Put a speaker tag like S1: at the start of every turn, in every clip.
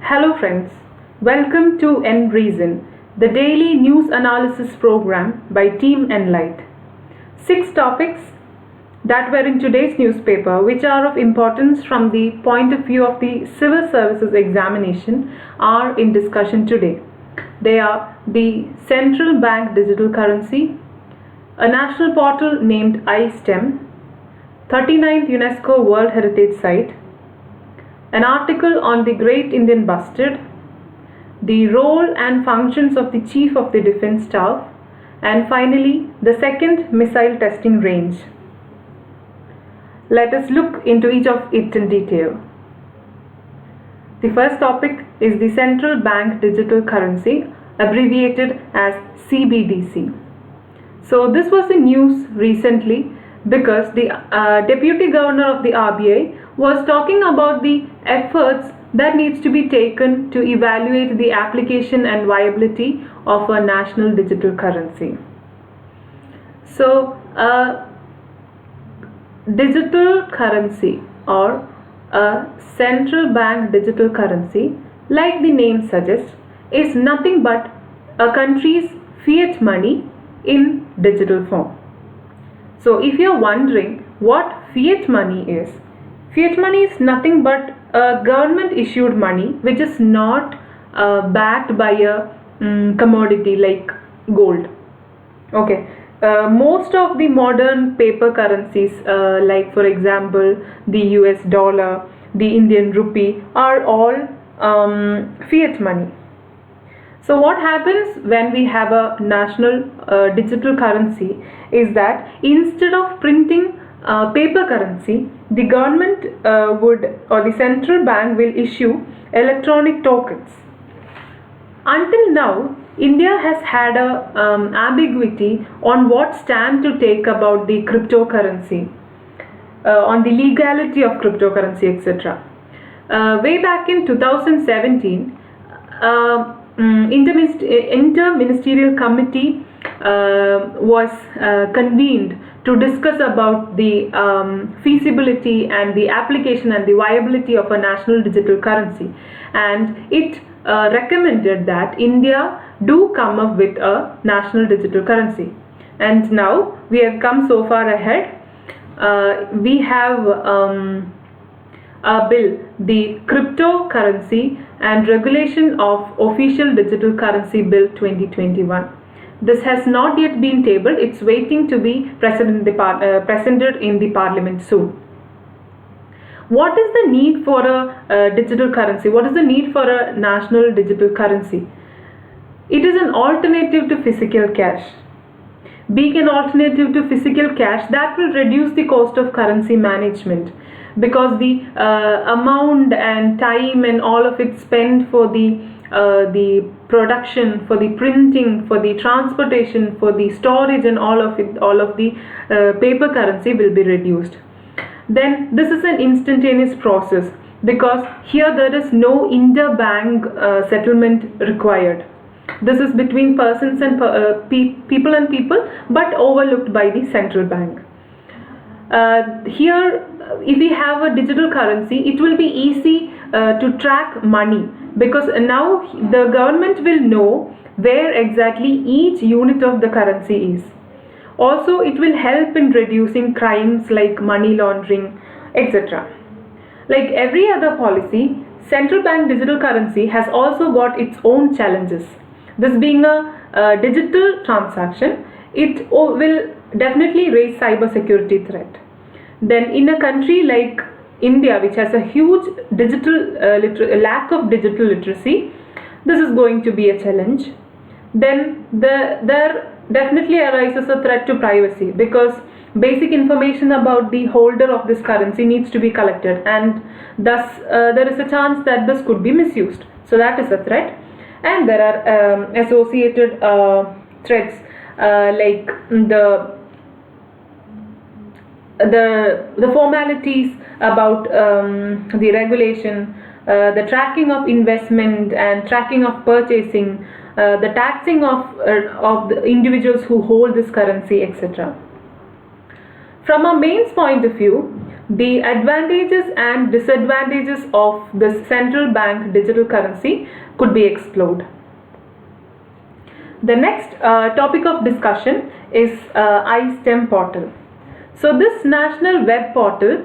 S1: Hello friends, welcome to ENbreezEN, the daily news analysis program by Team Enlight. 6 topics that were in today's newspaper which are of importance from the point of view of the civil services examination are in discussion today. They are the central bank digital currency, a national portal named iSTEM, 39th UNESCO World Heritage Site, an article on the Great Indian Bustard, the role and functions of the Chief of the Defence Staff, and finally the second missile testing range. Let us look into each of it in detail. The first topic is the central bank digital currency, abbreviated as CBDC. So this was in news recently because the Deputy Governor of the RBI was talking about the efforts that needs to be taken to evaluate the application and viability of a national digital currency. So digital currency or a central bank digital currency, like the name suggests, is nothing but a country's fiat money in digital form. So if you're wondering what fiat money is nothing but a government issued money which is not backed by a commodity like gold. Okay. Most of the modern paper currencies like for example the US dollar, the Indian rupee are all fiat money. So what happens when we have a national digital currency is that instead of printing paper currency, the government or the central bank will issue electronic tokens. Until now, India has had a ambiguity on what stand to take about the cryptocurrency, on the legality of cryptocurrency, etc. Way back in 2017, interministerial committee was convened to discuss about the feasibility and the application and the viability of a national digital currency, and it recommended that India do come up with a national digital currency. And now we have come so far ahead. We have a bill, the Cryptocurrency and Regulation of Official Digital Currency Bill 2021. This has not yet been tabled. It's waiting to be presented in the Parliament soon. What is the need for a digital currency? What is the need for a national digital currency? It is an alternative to physical cash. Being an alternative to physical cash, that will reduce the cost of currency management, because the amount and time and all of it spent for the production, for the printing, for the transportation, for the storage and all of the paper currency will be reduced. Then this is an instantaneous process because here there is no interbank settlement required. This is between persons and people and people, but overlooked by the central bank. Here, if we have a digital currency, it will be easy to track money, because now the government will know where exactly each unit of the currency is. Also, it will help in reducing crimes like money laundering, etc. Like every other policy, central bank digital currency has also got its own challenges. This being a digital transaction, it will definitely raise cyber security threat. Then in a country like India, which has a huge digital lack of digital literacy, this is going to be a challenge. Then there definitely arises a threat to privacy, because basic information about the holder of this currency needs to be collected, and thus there is a chance that this could be misused. So that is a threat. And there are associated threats like the formalities about the regulation, the tracking of investment and tracking of purchasing, the taxing of the individuals who hold this currency, etc. From a mains point of view, the advantages and disadvantages of this central bank digital currency could be explored. The next topic of discussion is iSTEM portal. So this national web portal,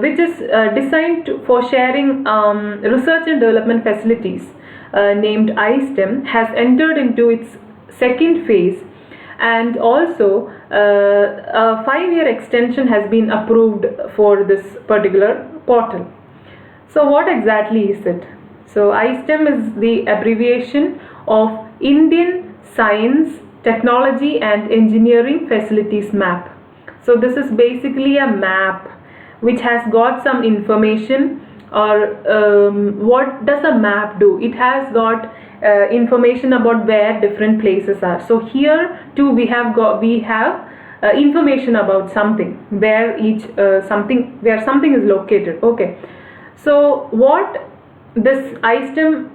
S1: which is designed for sharing research and development facilities, named iSTEM, has entered into its second phase, and also a 5-year extension has been approved for this particular portal. So what exactly is it? So iSTEM is the abbreviation of Indian Science, Technology and Engineering Facilities Map. So this is basically a map which has got some information, or what does a map do? It has got information about where different places are. So here too we have information about something, where something is located. Okay, so what this iSTEM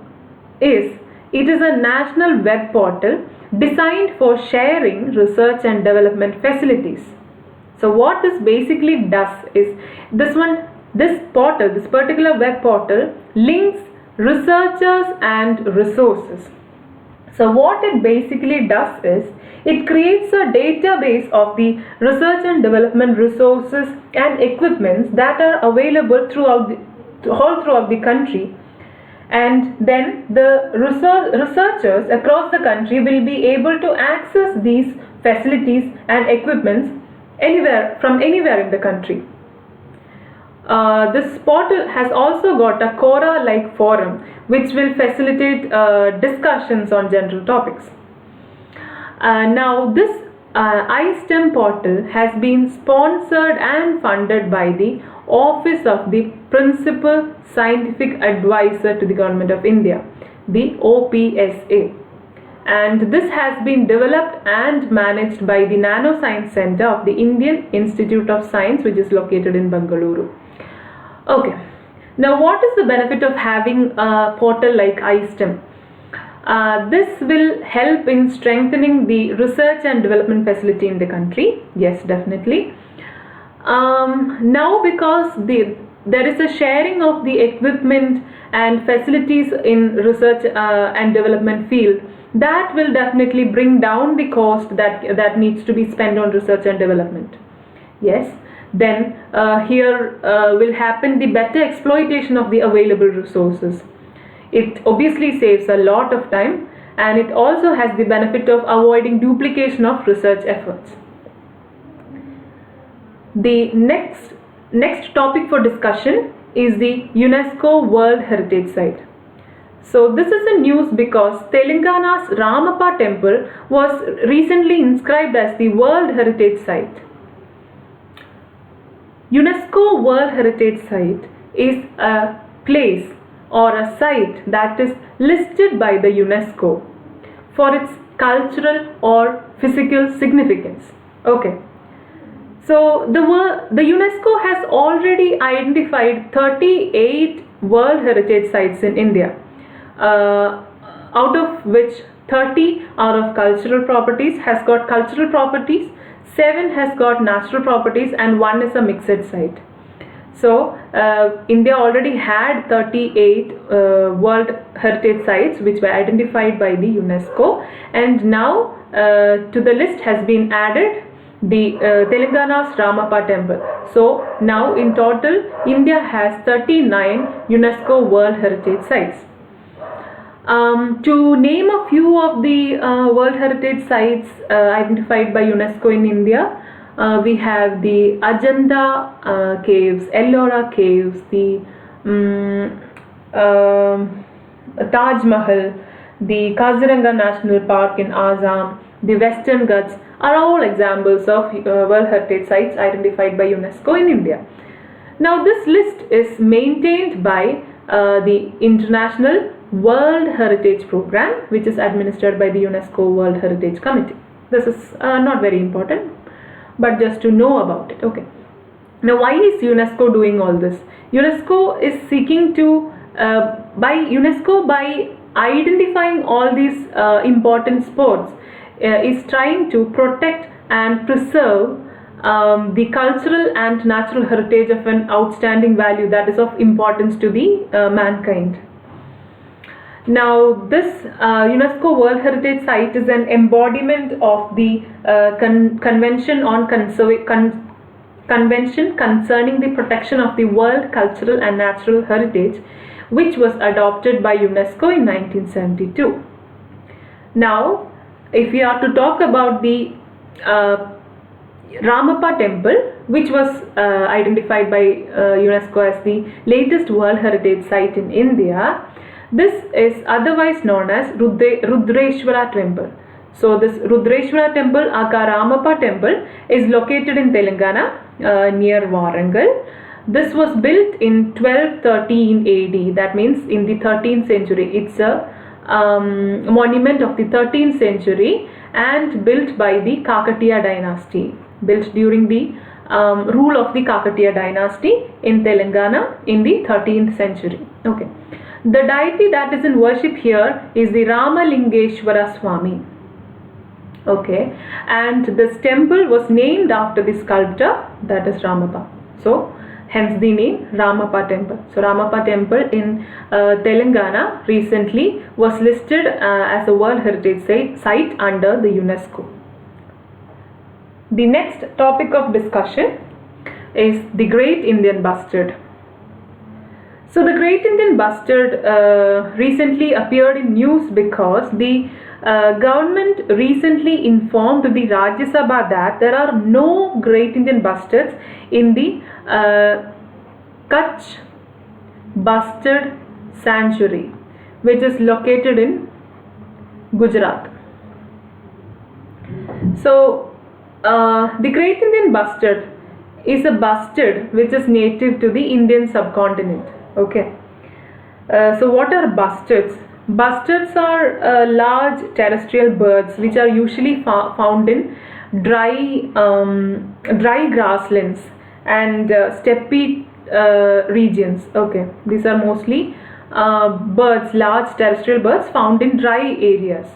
S1: is, it is a national web portal designed for sharing research and development facilities. So what this basically does is, this particular web portal links researchers and resources. So what it basically does is, it creates a database of the research and development resources and equipments that are available all throughout the country, and then the researchers across the country will be able to access these facilities and equipments from anywhere in the country. This portal has also got a Quora-like forum which will facilitate discussions on general topics. Now this iSTEM portal has been sponsored and funded by the Office of the Principal Scientific Advisor to the Government of India, the OPSA. And this has been developed and managed by the Nanoscience Center of the Indian Institute of Science, which is located in Bengaluru. Okay, now what is the benefit of having a portal like iSTEM? This will help in strengthening the research and development facility in the country. Yes, definitely. Now because there is a sharing of the equipment and facilities in research and development field, that will definitely bring down the cost that needs to be spent on research and development. Yes, then here will happen the better exploitation of the available resources. It obviously saves a lot of time, and it also has the benefit of avoiding duplication of research efforts. The next topic for discussion is the UNESCO World Heritage Site. So this is a news because Telangana's Ramappa temple was recently inscribed as the World Heritage Site. UNESCO World Heritage Site is a place or a site that is listed by the UNESCO for its cultural or physical significance. Okay. So the UNESCO has already identified 38 World Heritage Sites in India, out of which 30 are of cultural properties, 7 has got natural properties, and 1 is a mixed site. So India already had 38 World Heritage Sites which were identified by the UNESCO, and now to the list has been added the Telangana's Ramappa temple. So now in total India has 39 UNESCO World Heritage Sites. To name a few of the World Heritage Sites identified by UNESCO in India, we have the Ajanta caves, Ellora caves, the Taj Mahal, the Kaziranga National Park in Assam, the Western Ghats are all examples of World Heritage Sites identified by UNESCO in India. Now this list is maintained by the International World Heritage Program, which is administered by the UNESCO World Heritage Committee. This is not very important, but just to know about it. Okay. Now why is UNESCO doing all this? UNESCO is seeking to, by identifying all these important spots, is trying to protect and preserve the cultural and natural heritage of an outstanding value that is of importance to the mankind. Now, this UNESCO World Heritage Site is an embodiment of the Convention on Convention concerning the protection of the world cultural and natural heritage, which was adopted by UNESCO in 1972. Now, if we are to talk about the Ramappa temple, which was identified by UNESCO as the latest World Heritage Site in India, this is otherwise known as Rudreshwara temple. So this Rudreshwara temple, aka Ramappa temple, is located in Telangana near Warangal. This was built in 1213 AD, that means in the 13th century. It's a monument of the 13th century and built by the Kakatiya dynasty, built during the rule of the Kakatiya dynasty in Telangana in the 13th century. Okay. The deity that is in worship here is the Ramalingeshwara Swami. Okay, and this temple was named after the sculptor, that is Ramappa. So hence the name Ramappa temple. So Ramappa temple in Telangana recently was listed as a World Heritage Site under the UNESCO. The next topic of discussion is the Great Indian Bustard. So the Great Indian Bustard recently appeared in news because the government recently informed the Rajya Sabha that there are no Great Indian Bustards in the Kutch Bustard Sanctuary, which is located in Gujarat. So the Great Indian Bustard is a bustard which is native to the Indian subcontinent. Okay. So what are bustards? Bustards are large terrestrial birds which are usually found in dry grasslands and steppe regions. Okay, these are mostly birds, large terrestrial birds found in dry areas.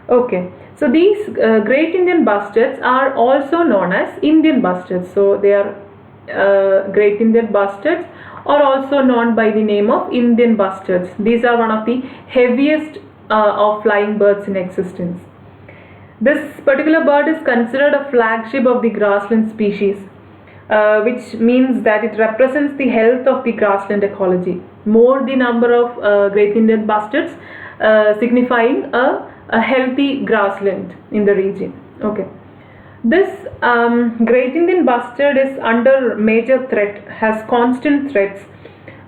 S1: Okay, so these Great Indian Bustards are also known as Indian Bustards. So they are Great Indian Bustards, or also known by the name of Indian bustards. These are one of the heaviest of flying birds in existence. This particular bird is considered a flagship of the grassland species, which means that it represents the health of the grassland ecology. More the number of Great Indian bustards signifying a healthy grassland in the region. Okay. This Great Indian Bustard is under major threat, has constant threats.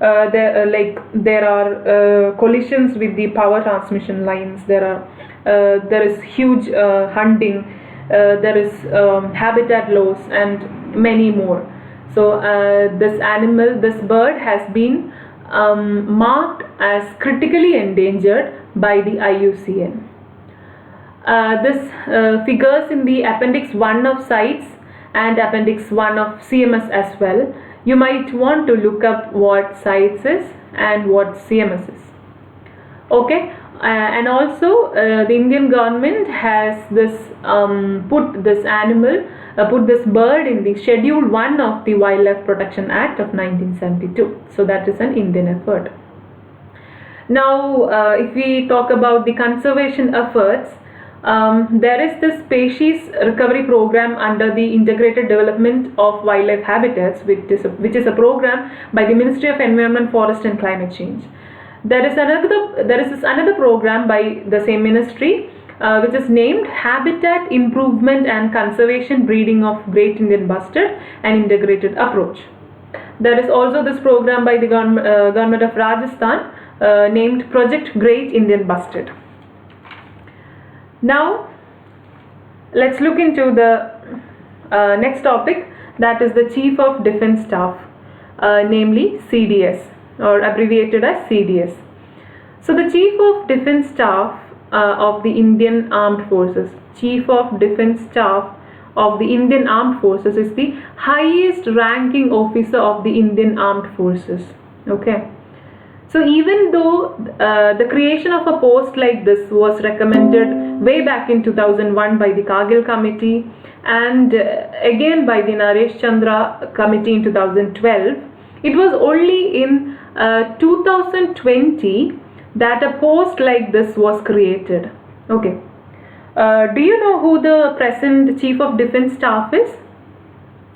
S1: There are collisions with the power transmission lines. There is huge hunting. There is habitat loss and many more. So this bird has been marked as critically endangered by the IUCN. This figures in the Appendix 1 of CITES and Appendix 1 of CMS as well. You might want to look up what CITES is and what CMS is. Okay, and also the Indian government has put this bird in the Schedule 1 of the Wildlife Protection Act of 1972. So that is an Indian effort. Now, if we talk about the conservation efforts, there is this species recovery program under the Integrated Development of Wildlife Habitats, which is a program by the Ministry of Environment, Forest and Climate Change. There is another program by the same ministry, which is named Habitat Improvement and Conservation Breeding of Great Indian Bustard and Integrated Approach. There is also this program by the government of Rajasthan named Project Great Indian Bustard. Now, let's look into the next topic, that is the Chief of Defence Staff, namely CDS, or abbreviated as CDS. So the Chief of Defence Staff of the Indian Armed Forces, Chief of Defence Staff of the Indian Armed Forces is the highest ranking officer of the Indian Armed Forces. Okay. So even though the creation of a post like this was recommended way back in 2001 by the Kargil committee and again by the Naresh Chandra committee in 2012, it was only in 2020 that a post like this was created. Okay. Do you know who the present Chief of Defence Staff is?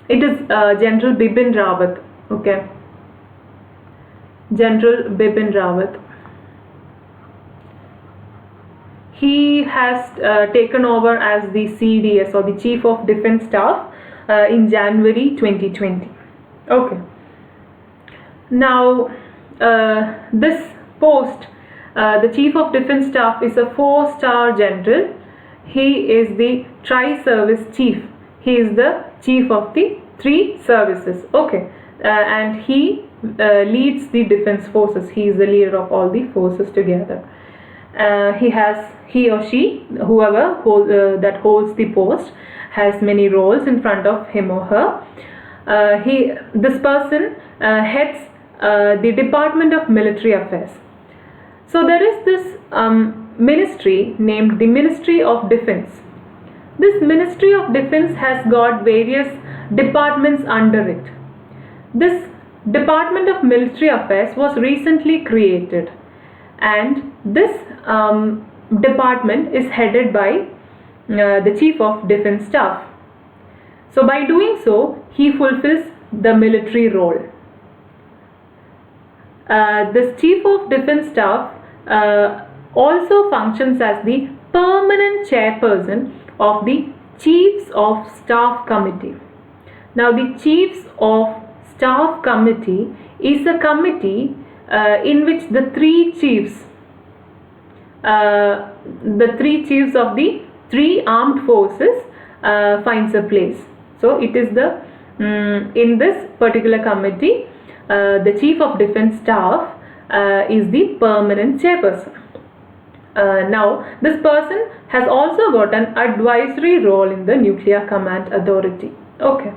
S1: It is General Bipin Rawat. Okay. General Bipin Rawat. He has taken over as the CDS or the Chief of Defence Staff in January 2020. Okay. Now, this post, the Chief of Defence Staff, is a 4-star general. He is the Tri-Service Chief. He is the Chief of the 3 services. Okay. And he leads the defense forces. He is the leader of all the forces together. He or she, whoever that holds the post, has many roles in front of him or her. This person heads the Department of Military Affairs. So there is this ministry named the Ministry of Defense. This Ministry of Defense has got various departments under it. This Department of Military Affairs was recently created, and this department is headed by the Chief of Defence Staff. So by doing so, he fulfills the military role. This Chief of Defence Staff also functions as the permanent chairperson of the Chiefs of Staff Committee. Now, the Chiefs of Staff Committee is a committee in which the 3 chiefs of the 3 armed forces finds a place. So it is the in this particular committee, the Chief of Defence Staff is the permanent chairperson. Now, this person has also got an advisory role in the Nuclear Command Authority. Okay.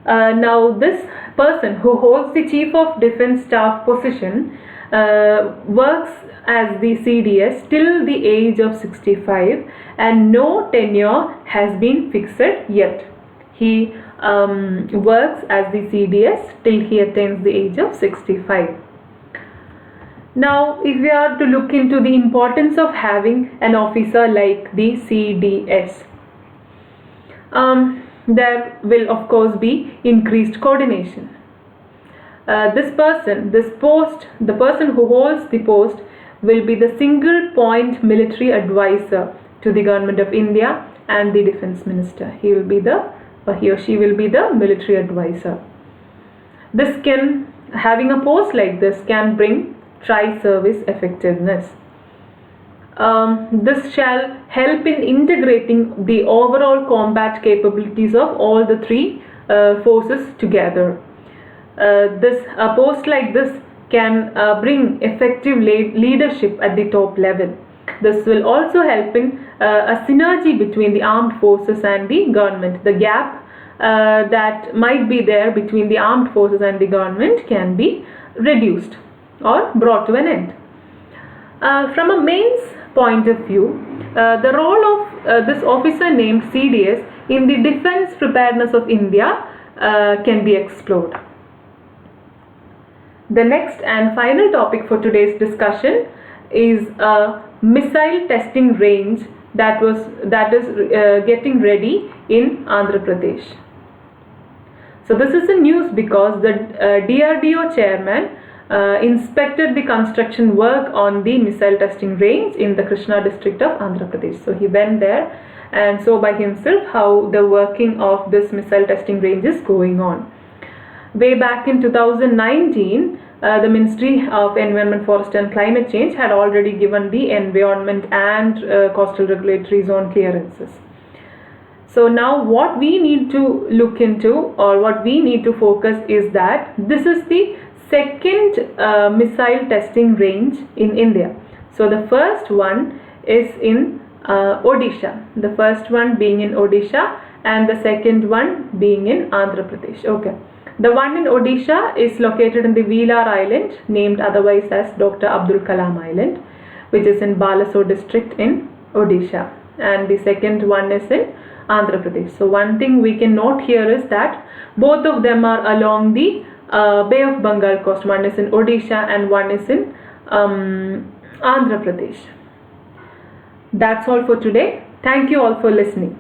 S1: Now, this person who holds the Chief of Defence Staff position works as the CDS till the age of 65, and no tenure has been fixed yet. He works as the CDS till he attains the age of 65. Now, if we are to look into the importance of having an officer like the CDS, there will of course be increased coordination. The person who holds the post will be the single point military advisor to the Government of India and the Defence Minister. He or she will be the military advisor. Having a post like this can bring tri-service effectiveness. This shall help in integrating the overall combat capabilities of all the 3 forces together. A post like this can bring effective leadership at the top level. This will also help in a synergy between the armed forces and the government. The gap that might be there between the armed forces and the government can be reduced or brought to an end. From a mains point of view, the role of this officer named CDS in the defense preparedness of India can be explored. The next and final topic for today's discussion is a missile testing range that is getting ready in Andhra Pradesh. So this is a news because the DRDO chairman inspected the construction work on the missile testing range in the Krishna district of Andhra Pradesh. So he went there and saw by himself how the working of this missile testing range is going on. Way back in 2019, the Ministry of Environment, Forest and Climate Change had already given the environment and coastal regulatory zone clearances. So now what we need to look into, or what we need to focus, is that this is the second missile testing range in India. So the first one is in Odisha, the first one being in Odisha and the second one being in Andhra Pradesh. Okay. The one in Odisha is located in the Velar Island, named otherwise as Dr. Abdul Kalam Island, which is in Balasore district in Odisha. And the second one is in Andhra Pradesh. So one thing we can note here is that both of them are along the Bay of Bengal coast. One is in Odisha and one is in Andhra Pradesh. That's all for today. Thank you all for listening.